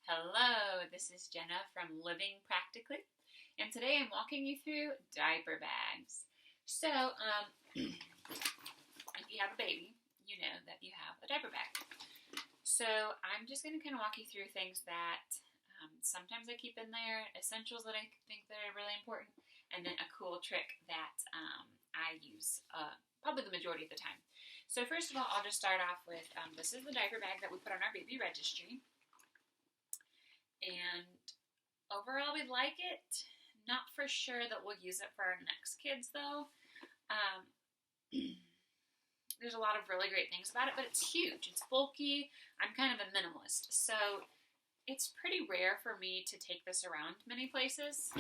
Hello, this is Jenna from Living Practically, and today I'm walking you through diaper bags. If you have a baby, you know that you have a diaper bag. So I'm just going to kind of walk you through things that sometimes I keep in there, essentials that I think that are really important, and then a cool trick that I use probably the majority of the time. So first of all, I'll just start off with, this is the diaper bag that we put on our baby registry. And overall, we like it. Not for sure that we'll use it for our next kids, though. There's a lot of really great things about it, but it's huge. It's bulky. I'm kind of a minimalist, so it's pretty rare for me to take this around many places.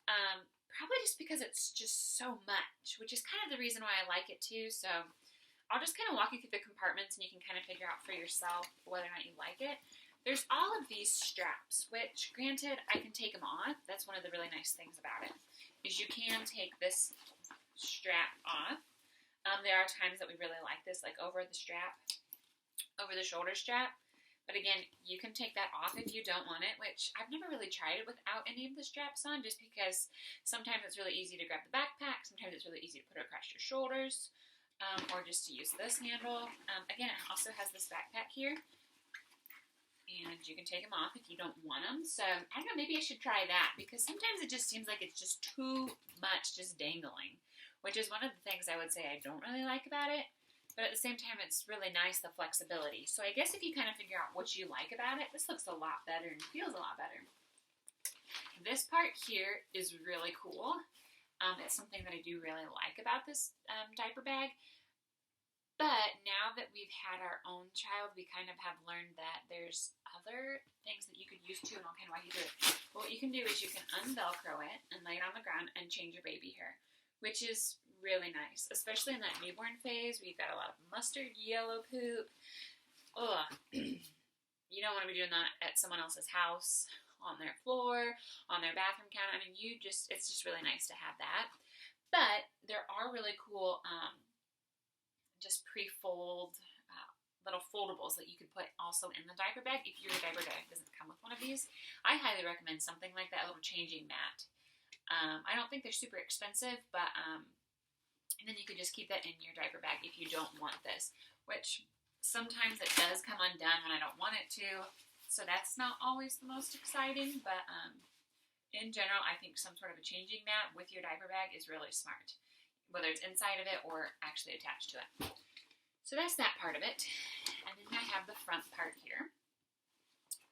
Probably just because it's just so much, which is kind of the reason why I like it too. So I'll just kind of walk you through the compartments, and you can kind of figure out for yourself whether or not you like it. There's all of these straps, which, granted, I can take them off. That's one of the really nice things about it, is you can take this strap off. There are times that we really like this, like over the shoulder strap. But again, you can take that off if you don't want it, which I've never really tried it without any of the straps on, just because sometimes it's really easy to grab the backpack, sometimes it's really easy to put it across your shoulders, or just to use this handle. Again, it also has this backpack here. And you can take them off if you don't want them. So, I don't know, maybe I should try that, because sometimes it just seems like it's just too much just dangling, which is one of the things I would say I don't really like about it. But at the same time, it's really nice, the flexibility. So I guess if you kind of figure out what you like about it, this looks a lot better and feels a lot better. This part here is really cool. It's something that I do really like about this diaper bag. But now that we've had our own child, we kind of have learned that there's other things that you could use too, and I'll kind of walk you through it. But what you can do is you can unvelcro it and lay it on the ground and change your baby hair, which is really nice, especially in that newborn phase where you've got a lot of mustard yellow poop. Ugh. You don't want to be doing that at someone else's house, on their floor, on their bathroom counter. I mean, it's just really nice to have that. But there are really cool just pre-fold little foldables that you could put also in the diaper bag if your diaper bag doesn't come with one of these. I highly recommend something like that, a little changing mat. I don't think they're super expensive, but and then you could just keep that in your diaper bag if you don't want this, which sometimes it does come undone when I don't want it to, so that's not always the most exciting, but in general, I think some sort of a changing mat with your diaper bag is really smart, whether it's inside of it or actually attached to it. So that's that part of it. And then I have the front part here,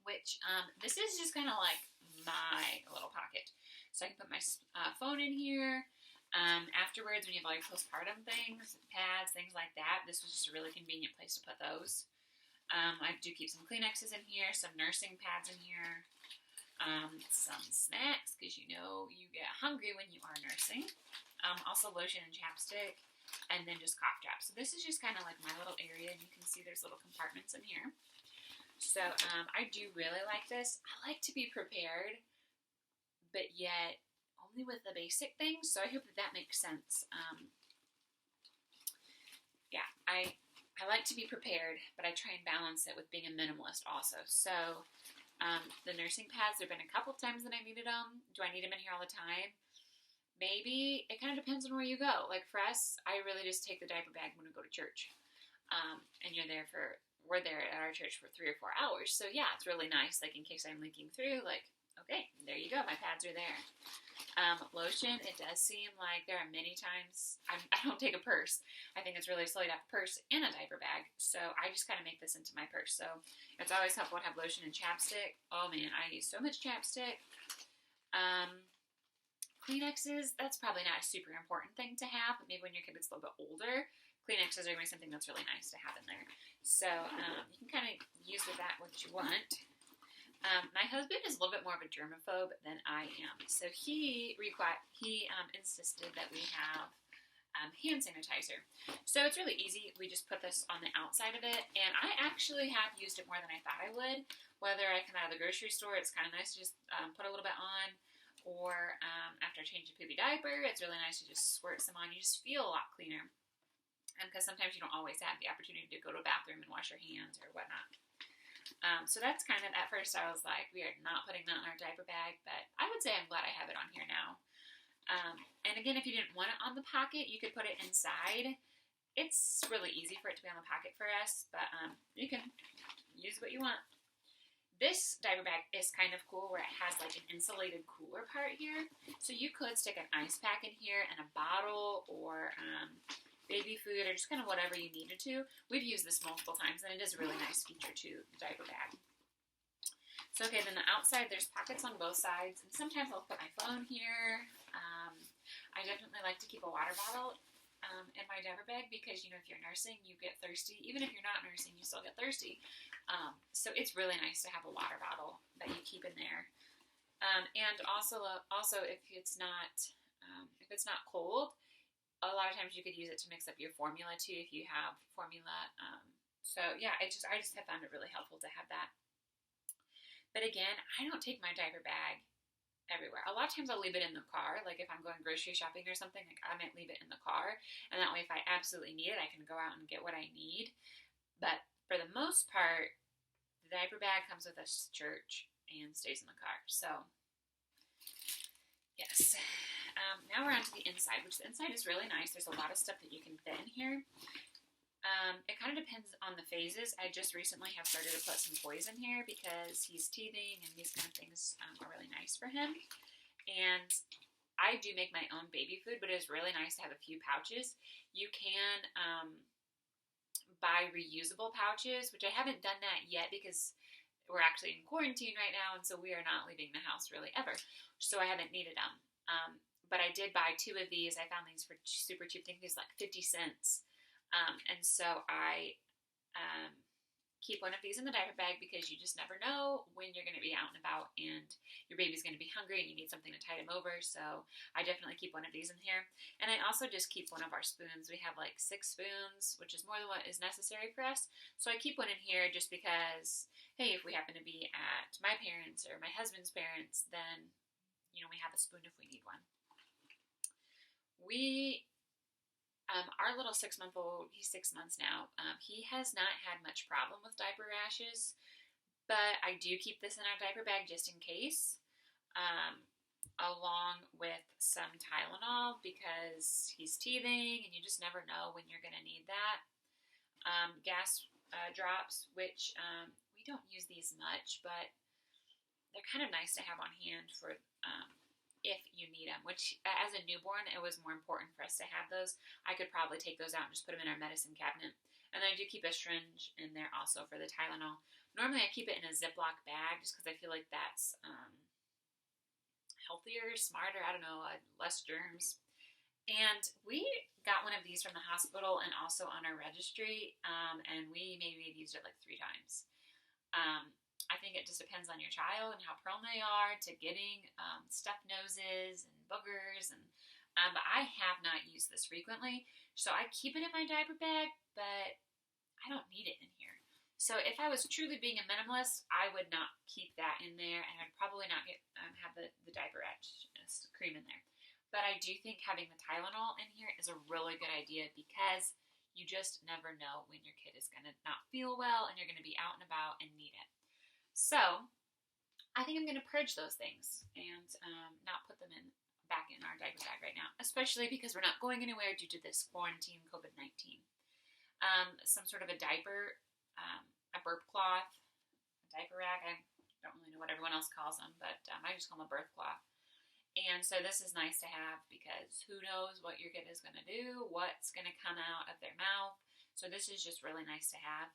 which this is just kind of like my little pocket. So I can put my phone in here. Afterwards, when you have all your postpartum things, pads, things like that, this was just a really convenient place to put those. I do keep some Kleenexes in here, some nursing pads in here, some snacks, because you know you get hungry when you are nursing. Also lotion and chapstick, and then just cough drops. So this is just kind of like my little area, and you can see there's little compartments in here. So I do really like this. I like to be prepared, but yet only with the basic things, so I hope that makes sense. Yeah, I like to be prepared, but I try and balance it with being a minimalist also. So the nursing pads, there have been a couple times that I needed them. Do I need them in here all the time? Maybe. It kind of depends on where you go. Like for us, I really just take the diaper bag when we go to church. And we're there at our church for 3 or 4 hours. So yeah, it's really nice. Like in case I'm leaking through, like, okay, there you go. My pads are there. Lotion, it does seem like there are many times, I don't take a purse. I think it's really silly to have a purse in a diaper bag. So I just kind of make this into my purse. So it's always helpful to have lotion and chapstick. Oh man, I use so much chapstick. Kleenexes, that's probably not a super important thing to have, but maybe when your kid is a little bit older, Kleenexes are going to be something that's really nice to have in there. So you can kind of use with that what you want. My husband is a little bit more of a germaphobe than I am, so he insisted that we have hand sanitizer. So it's really easy. We just put this on the outside of it, and I actually have used it more than I thought I would. Whether I come out of the grocery store, it's kind of nice to just put a little bit on, or after I change a poopy diaper, it's really nice to just squirt some on. You just feel a lot cleaner, because sometimes you don't always have the opportunity to go to a bathroom and wash your hands or whatnot. So that's kind of, at first I was like, we are not putting that in our diaper bag, but I would say I'm glad I have it on here now. And again, if you didn't want it on the pocket, you could put it inside. It's really easy for it to be on the pocket for us, but you can use what you want. This diaper bag is kind of cool where it has like an insulated cooler part here. So you could stick an ice pack in here and a bottle or baby food or just kind of whatever you needed to. We've used this multiple times and it is a really nice feature to the diaper bag. So okay, then the outside, there's pockets on both sides. And sometimes I'll put my phone here. I definitely like to keep a water bottle in my diaper bag because, you know, if you're nursing, you get thirsty. Even if you're not nursing, you still get thirsty. So it's really nice to have a water bottle that you keep in there. And also if it's not cold, a lot of times you could use it to mix up your formula too if you have formula. So yeah, I just have found it really helpful to have that. But again, I don't take my diaper bag everywhere. A lot of times I'll leave it in the car. Like if I'm going grocery shopping or something, like I might leave it in the car. And that way if I absolutely need it, I can go out and get what I need. But for the most part, the diaper bag comes with us to church and stays in the car. So, yes. Now we're on to the inside, which the inside is really nice. There's a lot of stuff that you can fit in here. It kind of depends on the phases. I just recently have started to put some toys in here because he's teething and these kind of things are really nice for him. And I do make my own baby food, but it is really nice to have a few pouches. You can buy reusable pouches, which I haven't done that yet because we're actually in quarantine right now, and so we are not leaving the house really ever. So I haven't needed them. But I did buy 2 of these. I found these for super cheap. I think these like 50 cents. And so I keep one of these in the diaper bag because you just never know when you're going to be out and about and your baby's going to be hungry and you need something to tide him over. So I definitely keep one of these in here. And I also just keep one of our spoons. We have like 6 spoons, which is more than what is necessary for us. So I keep one in here just because, hey, if we happen to be at my parents' or my husband's parents', then, you know, we have a spoon if we need one. Our little 6-month-old, he's 6 months now, he has not had much problem with diaper rashes, but I do keep this in our diaper bag just in case, along with some Tylenol because he's teething and you just never know when you're going to need that. Gas drops, which we don't use these much, but they're kind of nice to have on hand for if you need them, which as a newborn, it was more important for us to have those. I could probably take those out and just put them in our medicine cabinet. And then I do keep a syringe in there also for the Tylenol. Normally I keep it in a Ziploc bag just because I feel like that's healthier, smarter, I don't know, less germs. And we got one of these from the hospital and also on our registry, and we maybe have used it like 3 times. I think it just depends on your child and how prone they are to getting stuffed noses and boogers. But I have not used this frequently, so I keep it in my diaper bag, but I don't need it in here. So if I was truly being a minimalist, I would not keep that in there, and I'd probably not have the diaper rash cream in there. But I do think having the Tylenol in here is a really good idea because you just never know when your kid is going to not feel well and you're going to be out and about and need it. So, I think I'm going to purge those things and not put them back in our diaper bag right now, especially because we're not going anywhere due to this quarantine COVID-19. Some sort of a diaper, a burp cloth, a diaper rag. I don't really know what everyone else calls them, but I just call them a birth cloth. And so this is nice to have because who knows what your kid is going to do, what's going to come out of their mouth. So this is just really nice to have.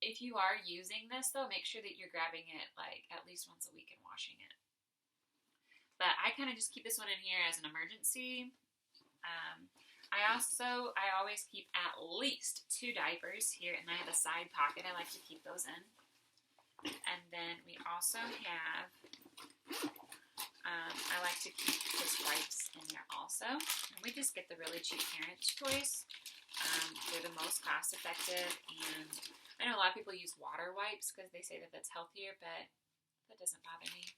If you are using this, though, make sure that you're grabbing it like at least once a week and washing it. But I kind of just keep this one in here as an emergency. I always keep at least 2 diapers here, and I have a side pocket I like to keep those in. And then we also have, I like to keep his wipes in there also. And we just get the really cheap parents' choice. They're the most cost effective, and I know a lot of people use water wipes because they say that that's healthier, but that doesn't bother me.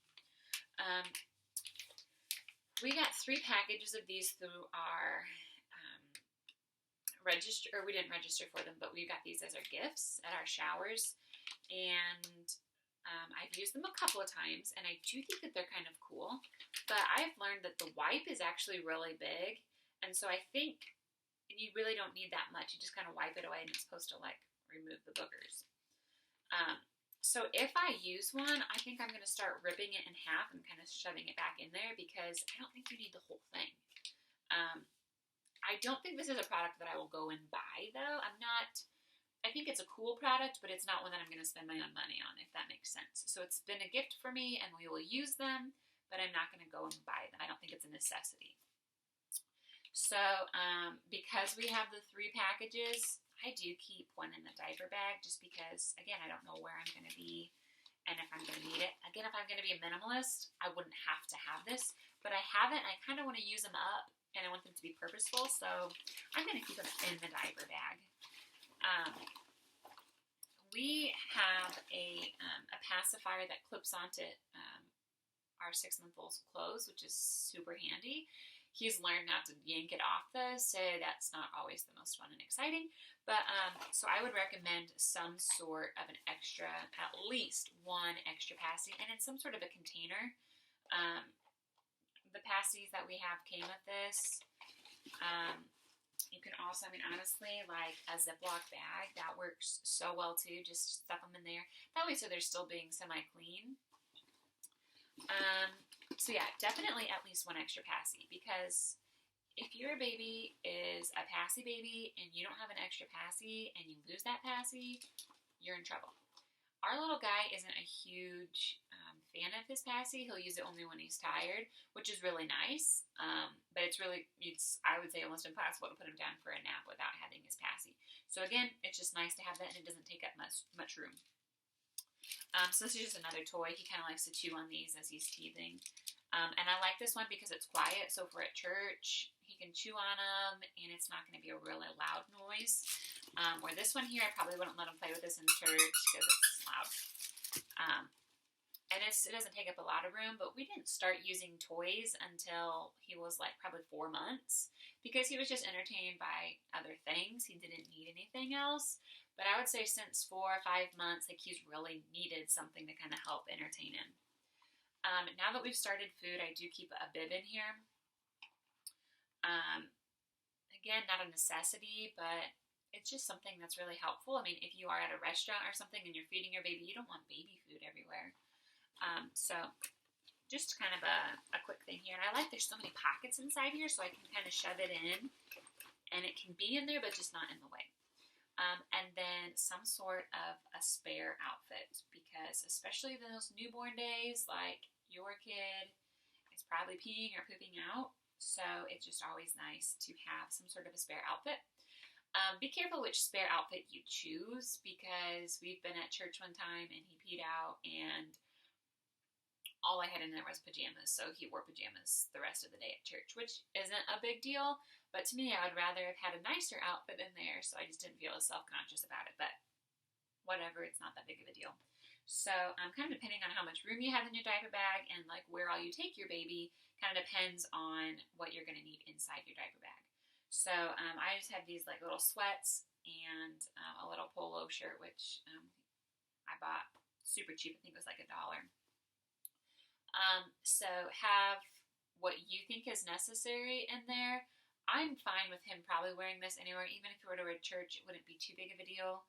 We got 3 packages of these through our register, or we didn't register for them, but we got these as our gifts at our showers. and I've used them a couple of times, and I do think that they're kind of cool, but I've learned that the wipe is actually really big, and so I think you really don't need that much. You just kind of wipe it away, and it's supposed to, like, remove the boogers. So if I use one, I think I'm going to start ripping it in half and kind of shoving it back in there, because I don't think you need the whole thing. I don't think this is a product that I will go and buy, though. I think it's a cool product, but it's not one that I'm going to spend my own money on, if that makes sense. So it's been a gift for me, and we will use them, but I'm not going to go and buy them. I don't think it's a necessity. So because we have the 3 packages, I do keep one in the diaper bag, just because, again, I don't know where I'm going to be and if I'm going to need it. Again, if I'm going to be a minimalist, I wouldn't have to have this, but I have it, and I kind of want to use them up, and I want them to be purposeful, so I'm going to keep them in the diaper bag. We have a pacifier that clips onto our 6-month-old's clothes, which is super handy. He's learned not to yank it off, though, so that's not always the most fun and exciting. But so I would recommend some sort of an extra, at least one extra passy, and in some sort of a container. The pasties that we have came with this. You can also, I mean, honestly, like a Ziploc bag, that works so well too. Just stuff them in there. That way, so they're still being semi-clean. So yeah, definitely at least one extra passy, because if your baby is a passy baby and you don't have an extra passy and you lose that passy, you're in trouble. Our little guy isn't a huge fan of his passy. He'll use it only when he's tired, which is really nice. But it's I would say, almost impossible to put him down for a nap without having his passy. So again, it's just nice to have that, and it doesn't take up much room. So this is just another toy. He kind of likes to chew on these as he's teething. And I like this one because it's quiet. So if we're at church, he can chew on them, and it's not going to be a really loud noise. Where this one here, I probably wouldn't let him play with this in church because it's loud. And it doesn't take up a lot of room, but we didn't start using toys until he was like probably 4 months, because he was just entertained by other things. He didn't need anything else. But I would say since 4 or 5 months, like, he's really needed something to kind of help entertain him. Now that we've started food, I do keep a bib in here. Again, not a necessity, but it's just something that's really helpful. I mean, if you are at a restaurant or something and you're feeding your baby, you don't want baby food everywhere. So just kind of a quick thing here. And I like there's so many pockets inside here, so I can kind of shove it in, and it can be in there, but just not in the way. And then some sort of a spare outfit, because especially those newborn days, like your kid is probably peeing or pooping out, so it's just always nice to have some sort of a spare outfit. Be careful which spare outfit you choose, because we've been at church one time and he peed out, and all I had in there was pajamas, so he wore pajamas the rest of the day at church, which isn't a big deal, but to me, I would rather have had a nicer outfit in there, so I just didn't feel as self-conscious about it, but whatever, it's not that big of a deal. So, kind of depending on how much room you have in your diaper bag and, like, where all you take your baby, kind of depends on what you're going to need inside your diaper bag. So, I just have these, like, little sweats and a little polo shirt, which I bought super cheap. I think it was like $1. So have what you think is necessary in there. I'm fine with him probably wearing this anywhere. Even if we were to go to church, it wouldn't be too big of a deal.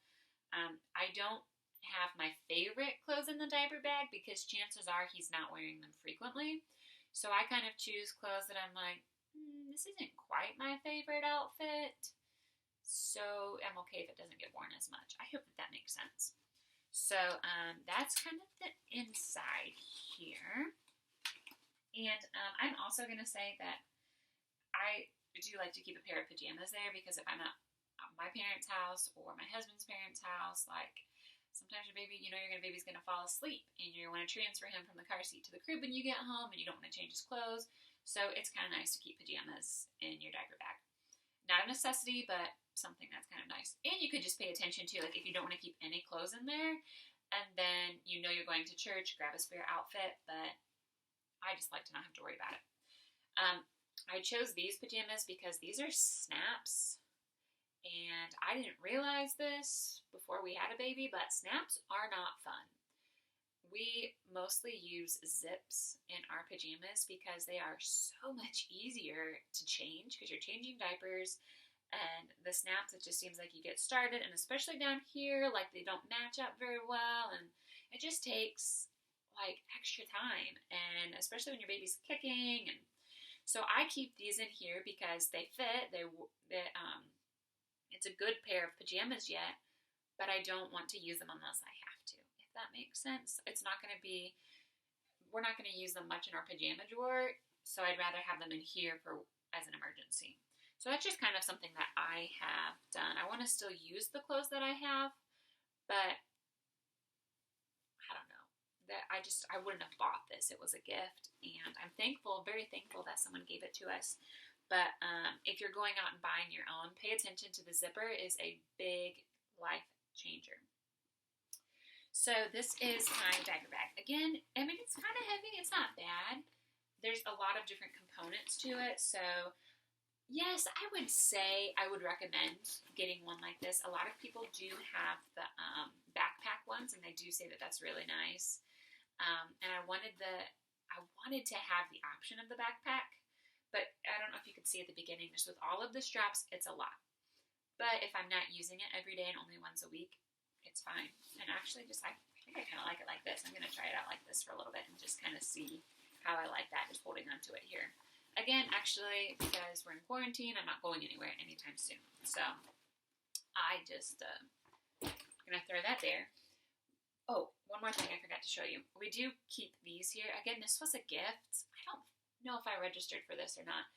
I don't have my favorite clothes in the diaper bag, because chances are he's not wearing them frequently. So I kind of choose clothes that I'm like, this isn't quite my favorite outfit, so I'm okay if it doesn't get worn as much. I hope that makes sense. So that's kind of the inside here. And I'm also going to say that I do like to keep a pair of pajamas there, because if I'm at my parents' house or my husband's parents' house, like, sometimes your baby, your baby's going to fall asleep, and you want to transfer him from the car seat to the crib when you get home, and you don't want to change his clothes. So it's kind of nice to keep pajamas in your diaper bag. Not a necessity, but something that's kind of nice. And you could just pay attention to, like, if you don't want to keep any clothes in there, and then you're going to church, grab a spare outfit, but I just like to not have to worry about it. I chose these pajamas because these are snaps, And I didn't realize this before we had a baby, but snaps are not fun. We mostly use zips in our pajamas because they are so much easier to change because you're changing diapers, and the snaps, it just seems like you get started, and especially down here, like they don't match up very well, and it just takes like extra time, and especially when your baby's kicking. And so I keep these in here because they fit. It's a good pair of pajamas yet, but I don't want to use them unless I have to, if that makes sense. We're not going to use them much in our pajama drawer, so I'd rather have them in here as an emergency. So that's just kind of something that I have done. I want to still use the clothes that I have, but I don't know. I wouldn't have bought this. It was a gift, and I'm thankful, very thankful that someone gave it to us. But if you're going out and buying your own, pay attention to the zipper. Is a big life changer. So this is my diaper bag. Again, I mean, it's kind of heavy. It's not bad. There's a lot of different components to it. So yes, I would say I would recommend getting one like this. A lot of people do have the backpack ones, and they do say that that's really nice. And I wanted to have the option of the backpack. But I don't know if you could see at the beginning, just with all of the straps, it's a lot. But if I'm not using it every day and only once a week, it's fine. And actually, I think I kind of like it like this. I'm going to try it out like this for a little bit and just kind of see how I like that, just holding onto it here. Again, actually, because we're in quarantine, I'm not going anywhere anytime soon. So I just going to throw that there. Oh, one more thing I forgot to show you. We do keep these here. Again, this was a gift. I don't know if I registered for this or not.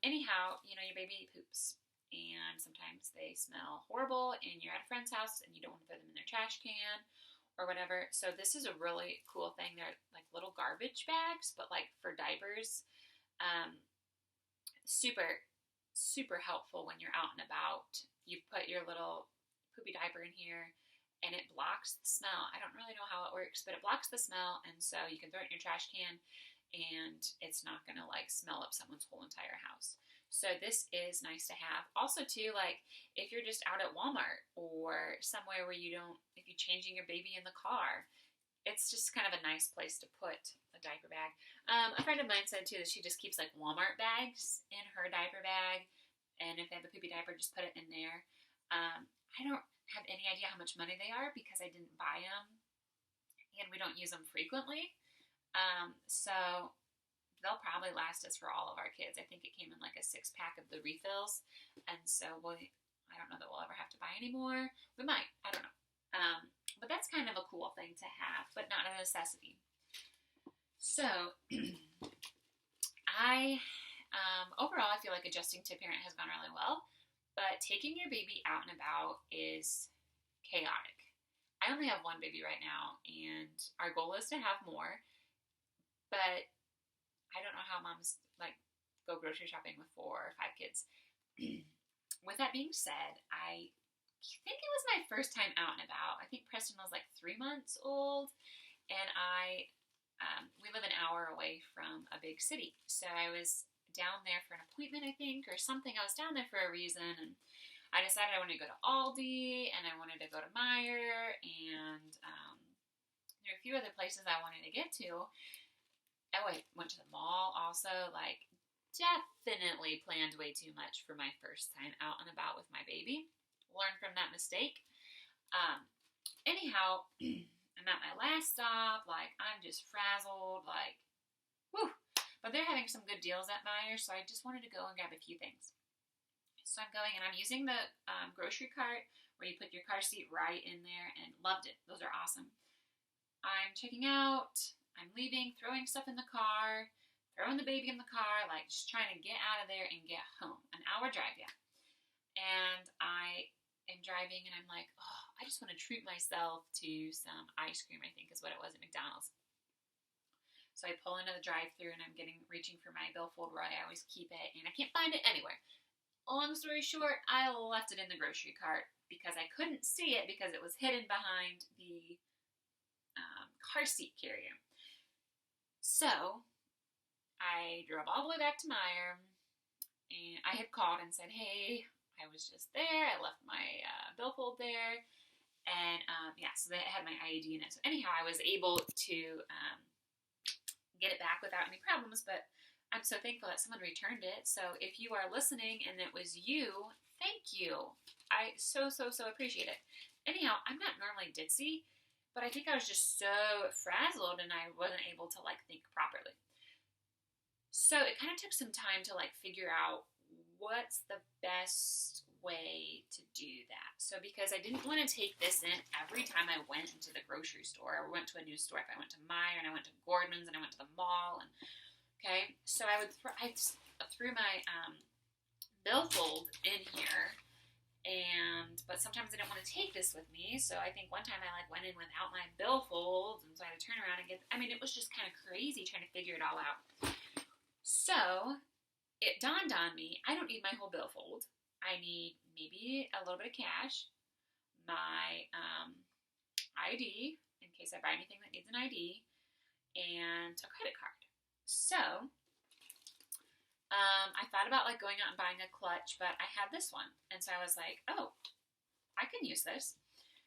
Anyhow, your baby poops, and sometimes they smell horrible, and you're at a friend's house, and you don't want to throw them in their trash can or whatever. So this is a really cool thing. They're like little garbage bags, but like for diapers. Super, super helpful when you're out and about. You put your little poopy diaper in here, and it blocks the smell. I don't really know how it works, but it blocks the smell, and so you can throw it in your trash can, and it's not going to like smell up someone's whole entire house. So this is nice to have. Also too, like if you're just out at Walmart or somewhere where if you're changing your baby in the car, it's just kind of a nice place to put a diaper bag. A friend of mine said too that she just keeps like Walmart bags in her diaper bag, and if they have a poopy diaper, just put it in there. I don't have any idea how much money they are because I didn't buy them, and we don't use them frequently. So they'll probably last us for all of our kids. I think it came in like a 6-pack of the refills, and so I don't know that we'll ever have to buy any more. We might, I don't know. But that's kind of a cool thing to have, but not a necessity. So overall, I feel like adjusting to parent has gone really well, but taking your baby out and about is chaotic. I only have one baby right now, and our goal is to have more, but I don't know how moms like go grocery shopping with 4 or 5 kids. With that being said, I think it was my first time out and about. I think Preston was like 3 months old, and we live an hour away from a big city. So I was down there for an appointment, I think, or something. I was down there for a reason, and I decided I wanted to go to Aldi, and I wanted to go to Meijer, and there were a few other places I wanted to get to. I went to the mall also, like definitely planned way too much for my first time out and about with my baby. Learned from that mistake. Anyhow, I'm at my last stop, like I'm just frazzled, like, whew. But they're having some good deals at Meijer, so I just wanted to go and grab a few things. So I'm going, and I'm using the grocery cart where you put your car seat right in there, and loved it. Those are awesome. I'm checking out. I'm leaving, throwing stuff in the car, throwing the baby in the car, like just trying to get out of there and get home. An hour drive, yeah. And I am driving, and I'm like, oh, I just want to treat myself to some ice cream, I think is what it was at McDonald's. So I pull into the drive-thru, and I'm reaching for my billfold where I always keep it, and I can't find it anywhere. Long story short, I left it in the grocery cart because I couldn't see it because it was hidden behind the car seat carrier. So I drove all the way back to Meijer, and I had called and said, hey, I was just there. I left my billfold there. And yeah, so they had my IUD in it. So anyhow, I was able to get it back without any problems, but I'm so thankful that someone returned it. So if you are listening and it was you, thank you. I so appreciate it. Anyhow, I'm not normally ditzy, but I think I was just so frazzled and I wasn't able to like think properly. So it kind of took some time to like figure out what's the best way to do that. So because I didn't want to take this in every time I went into the grocery store or went to a new store, if I went to Meijer and I went to Gordon's and I went to the mall, and okay, so I threw my billfold in here, but sometimes I didn't want to take this with me, so I think one time I like went in without my billfold, and so I had to turn around and it was just kind of crazy trying to figure it all out. So it dawned on me, I don't need my whole billfold. I need maybe a little bit of cash, my ID, in case I buy anything that needs an ID, and a credit card. So I thought about like going out and buying a clutch, but I had this one. And so I was like, oh, I can use this.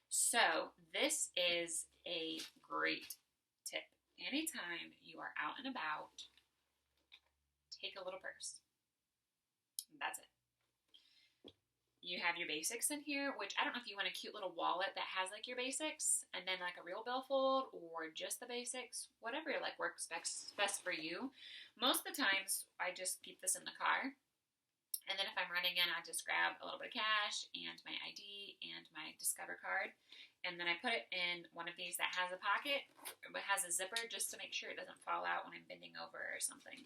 So this is a great tip. Anytime you are out and about, take a little purse. That's it. You have your basics in here, which I don't know if you want a cute little wallet that has like your basics and then like a real billfold or just the basics, whatever like works best for you. Most of the times I just keep this in the car. And then if I'm running in, I just grab a little bit of cash and my ID and my Discover card. And then I put it in one of these that has a pocket, but has a zipper just to make sure it doesn't fall out when I'm bending over or something.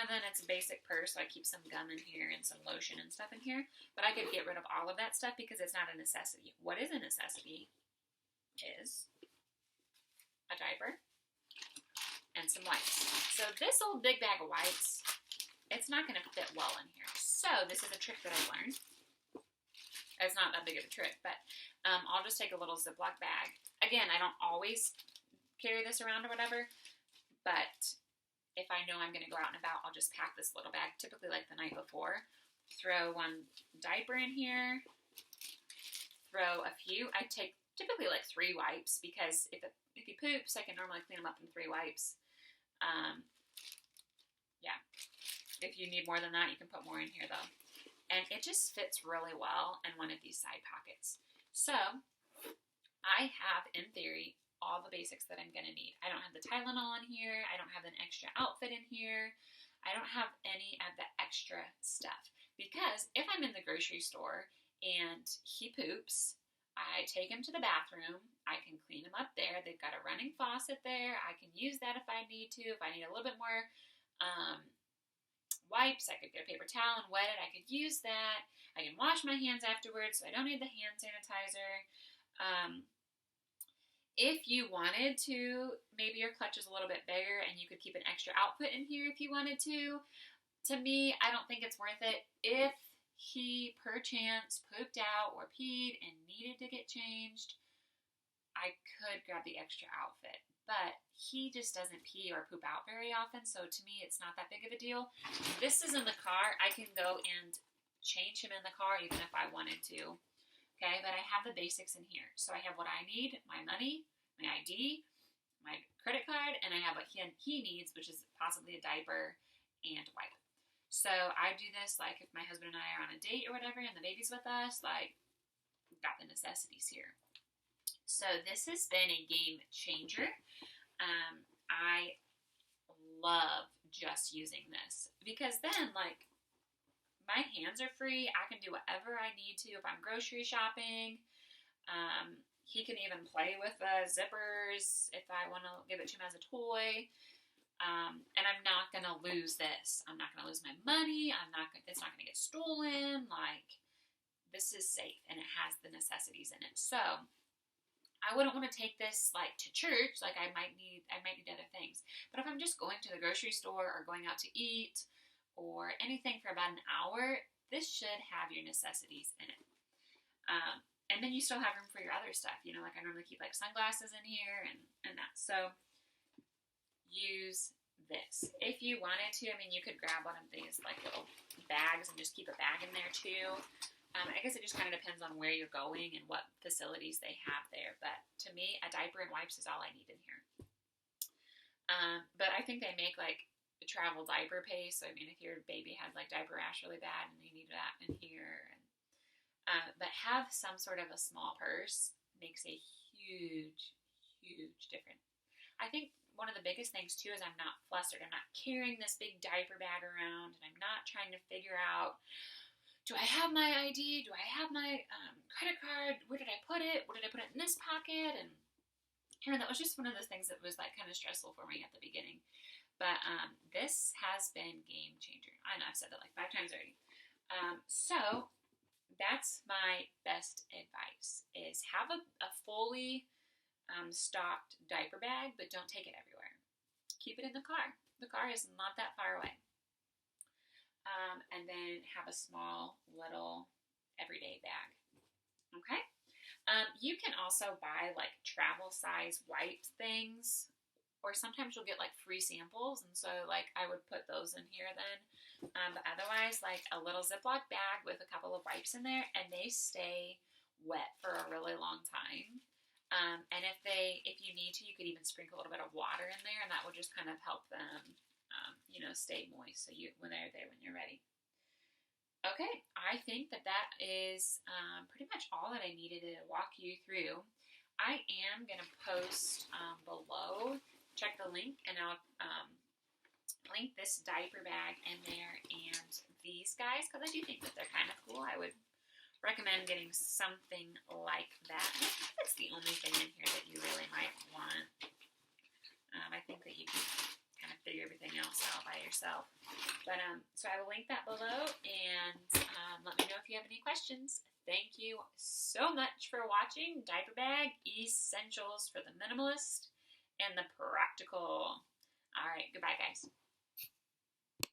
Then it's a basic purse, so I keep some gum in here and some lotion and stuff in here. But I could get rid of all of that stuff because it's not a necessity. What is a necessity is a diaper and some wipes. So this old big bag of wipes, it's not going to fit well in here. So this is a trick that I learned. It's not that big of a trick, but I'll just take a little Ziploc bag. Again, I don't always carry this around or whatever, but if I know I'm going to go out and about, I'll just pack this little bag, typically like the night before. Throw one diaper in here. Throw a few. I take typically like 3 wipes because if he poops, I can normally clean him up in 3 wipes. Yeah. If you need more than that, you can put more in here though. And it just fits really well in one of these side pockets. So I have, in theory, all the basics that I'm going to need. I don't have the Tylenol in here. I don't have an extra outfit in here. I don't have any of the extra stuff. Because if I'm in the grocery store and he poops, I take him to the bathroom. I can clean him up there. They've got a running faucet there. I can use that if I need to. If I need a little bit more wipes, I could get a paper towel and wet it. I could use that. I can wash my hands afterwards, so I don't need the hand sanitizer. If you wanted to, maybe your clutch is a little bit bigger and you could keep an extra outfit in here if you wanted to. To me, I don't think it's worth it. If he perchance pooped out or peed and needed to get changed, I could grab the extra outfit. But he just doesn't pee or poop out very often, so to me, it's not that big of a deal. This is in the car. I can go and change him in the car even if I wanted to. Okay, but I have the basics in here. So I have what I need, my money, my ID, my credit card, and I have what he needs, which is possibly a diaper and a wipe. So I do this like if my husband and I are on a date or whatever and the baby's with us, like we've got the necessities here. So this has been a game changer. I love just using this because then like my hands are free. I can do whatever I need to if I'm grocery shopping. He can even play with the zippers if I want to give it to him as a toy. And I'm not going to lose this. I'm not going to lose my money. It's not going to get stolen. Like, this is safe and it has the necessities in it. So I wouldn't want to take this like to church. Like I might need other things. But if I'm just going to the grocery store or going out to eat or anything for about an hour, this should have your necessities in it. And then you still have room for your other stuff. You know, like I normally keep like sunglasses in here and that. So use this. If you wanted to, I mean, you could grab one of these like little bags and just keep a bag in there too. I guess it just kind of depends on where you're going and what facilities they have there. But to me, a diaper and wipes is all I need in here. But I think they make like the travel diaper paste. So I mean, if your baby had like diaper rash really bad and you need that in here, but have some sort of a small purse makes a huge, huge difference. I think one of the biggest things too is I'm not flustered. I'm not carrying this big diaper bag around, and I'm not trying to figure out, do I have my ID? Do I have my credit card? Where did I put it? What did I put it in this pocket? And that was just one of those things that was like kind of stressful for me at the beginning. But this has been game changer. I know I've said that like 5 times already. So that's my best advice: is have a fully stocked diaper bag, but don't take it everywhere. Keep it in the car. The car is not that far away. And then have a small little everyday bag. Okay? You can also buy like travel size wipe things, or sometimes you'll get like free samples, and so like I would put those in here then. But otherwise, like a little Ziploc bag with a couple of wipes in there, and they stay wet for a really long time. And if you need to, you could even sprinkle a little bit of water in there, and that will just kind of help them, stay moist. So when they're there when you're ready. Okay, I think that is pretty much all that I needed to walk you through. I am going to post below, check the link, and I'll link this diaper bag in there and these guys, because I do think that they're kind of cool. I would recommend getting something like that. That's the only thing in here that you really might want. I think that you can kind of figure everything else out by yourself. But so I will link that below, and let me know if you have any questions. Thank you so much for watching Diaper Bag Essentials for the Minimalist and the Practical. All right, goodbye, guys.